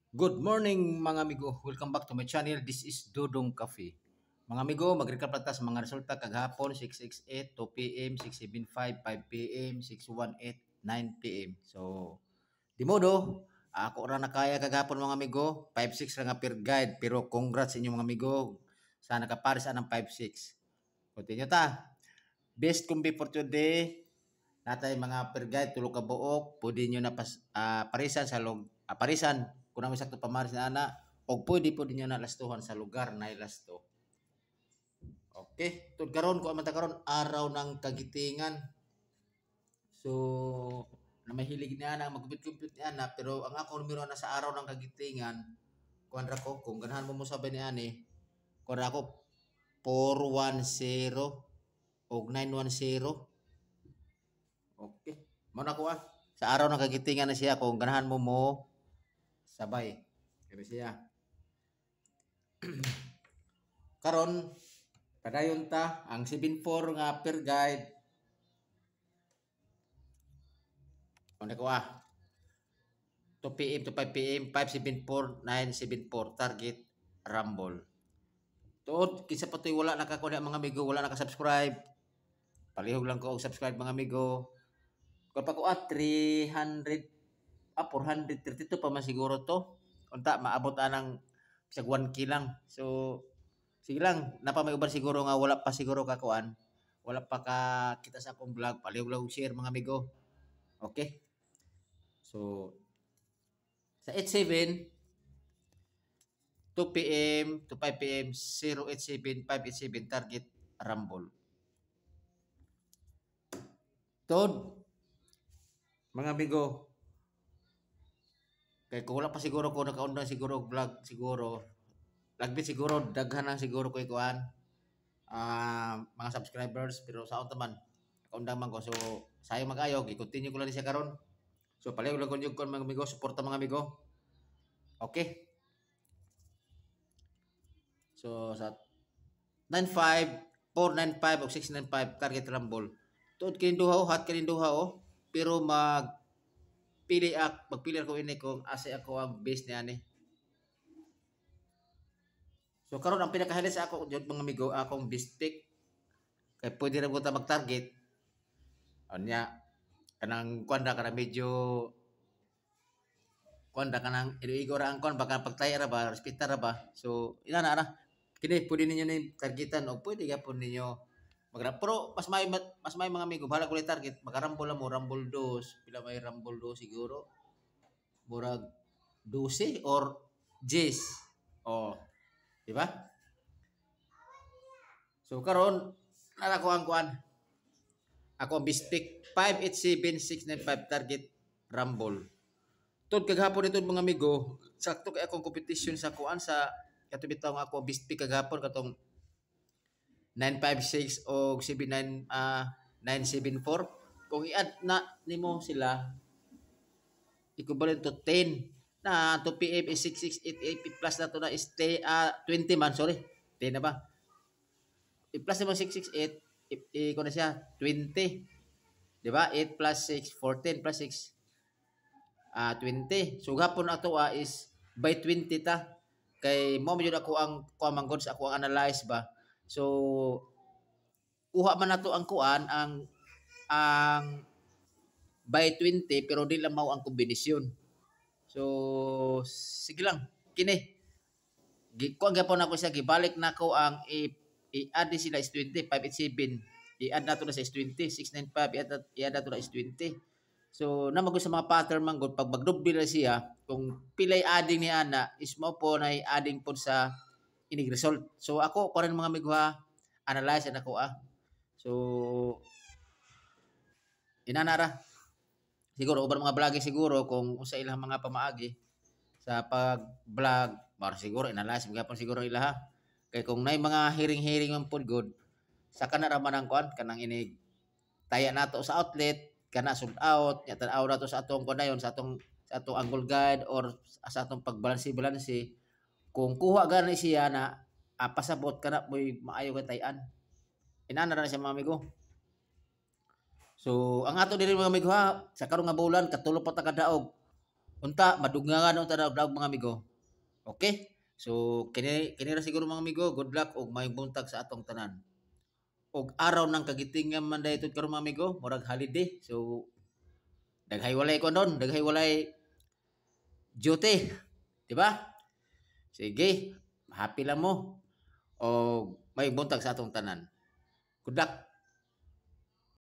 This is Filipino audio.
Good morning mga amigo. Welcome back to my channel. This is Dodong Cafe. Mga amigo, mag-recap lang ta sa mga resulta kagahapon 668, 2 p.m., 675, 5 p.m., 618, 9 p.m. So, di modo, ako ra na kaya kagahapon mga amigo. 5-6 ra nga per guide pero congrats sa inyo mga amigo. Sa nakaparis ang 5-6. Continue ta. Best kumbi for today. Natay mga per guide tulo ka buok, pwede niyo na parisan sa parisan kung naman sakto pamaris na ana o pwede niyo na lastuhan sa lugar na ilasto. Okay, tud karon ko amata karon araw ng kagitingan. So na mahilig ni ana magkumpit-kumpit ni ana pero ang ako numero na sa araw ng kagitingan kuan ra ko kung ganahan mo sabay ni ani kuan ra ko 410 o 910. Okay. Mo na ko sa araw ng kagitingan na siya kung ganahan mo sabay. Kaya siya. Karon padayon ta ang 74 nga per guide. Ano ko 2 p.m. to 5 p.m. 574 974 target rumble. Tuod kinsa patoy wala nakakuha mga amigo, wala naka-subscribe. Palihog lang ko og subscribe mga amigo. Kung pa ko 300 432 pa man siguro to. Unta maabot anang sa 1K lang. So sige lang, napa may uban siguro nga wala pa siguro kakuan. Wala pa ka kita sa akong vlog, palihog lang share mga amigo. Okay? So sa 87 2 p.m. to 5 p.m. 087 587 target rumble. Tod mga amigo, kay kung wala pa siguro ko nakaundang siguro vlog siguro lagbit siguro daghan na siguro ko ikuan mga subscribers pero sa taman kaundang man ko so sayo mag-ayog i-continue ko lang siya karon so palihog lang ko yung mga amigo suporta mga amigo. Okay, so sa 95 495 o 695 target rumble tuod kini duha hot kini duha pero magpili ako ini kung asa ako ang base ni ani. So karon ang pinakahilis sa ako jud mga amigo akong best pick kay pwede ra ko ta mag-target. Anya kanang kuanda kana medyo kuanda kanang igo ra ang kon baka pagtaya ra ba respeta ra ba. So ina na kini pwede ninyo ni targetan o pwede gyapon ninyo magra pero mas may mga amigo bahala ko target magarambol mo rumble dos pila may rumble dos siguro murag 12 or 10 oh di ba. So karon nala ko ang kuan ako ang bispik 587695 target rumble. Tod kaghapon ito mga amigo, sakto kay akong competition sa kuan sa katong bitaw ako bispik kaghapon katong 956 o 974. Kung i-add na nimo sila equivalent to 10 na 2 PM is 6688 plus na to na is 20 man sorry 10 na ba i-plus mo 668 ko na siya 20 di ba 8 plus 6 14 plus 6 20 so gapon ato is by 20 ta kay mo medyo ako ang kuan man sa ako ang analyze ba so kuha man nato ang kuan ang by 20 pero di lang mao ang kombinasyon so sige lang kini kuan gapon ako siya gibalik nako ang i-add sila is 20 587 i-add nato na sa is 20 695 i-add nato na is 20 so na sa mga pattern man gud pag magdubli na siya kung pilay adding ni ana is mo po na adding po sa inig result so ako ko rin mga amigo analyze na ako so inanara siguro uban mga vlog siguro kung sa ilang mga pamaagi sa pag-vlog mar siguro analyze magapon siguro ila kay kung nay mga hearing man pud good sa kana ra man ang kuan kanang inig taya nato sa outlet kana sold out nya tan-aw nato sa atong kunayon sa atong angle guide or sa atong pagbalanse kung kuha gani siya na pasabot kana moy maayo ka tayan inana na siya mga amigo. So ang ato diri mga amigo sa karong nga bulan katulo pa ta kadaog Unta madungangan unta na vlog mga amigo. Okay? So kini ra siguro mga amigo, good luck ug may buntag sa atong tanan. Og araw ng kagitingan man dayton karon mga amigo, murag holiday. So daghay walay ko doon, daghay walay duty, di ba? Sige, happy lang mo o may buntag sa atong tanan. Good luck.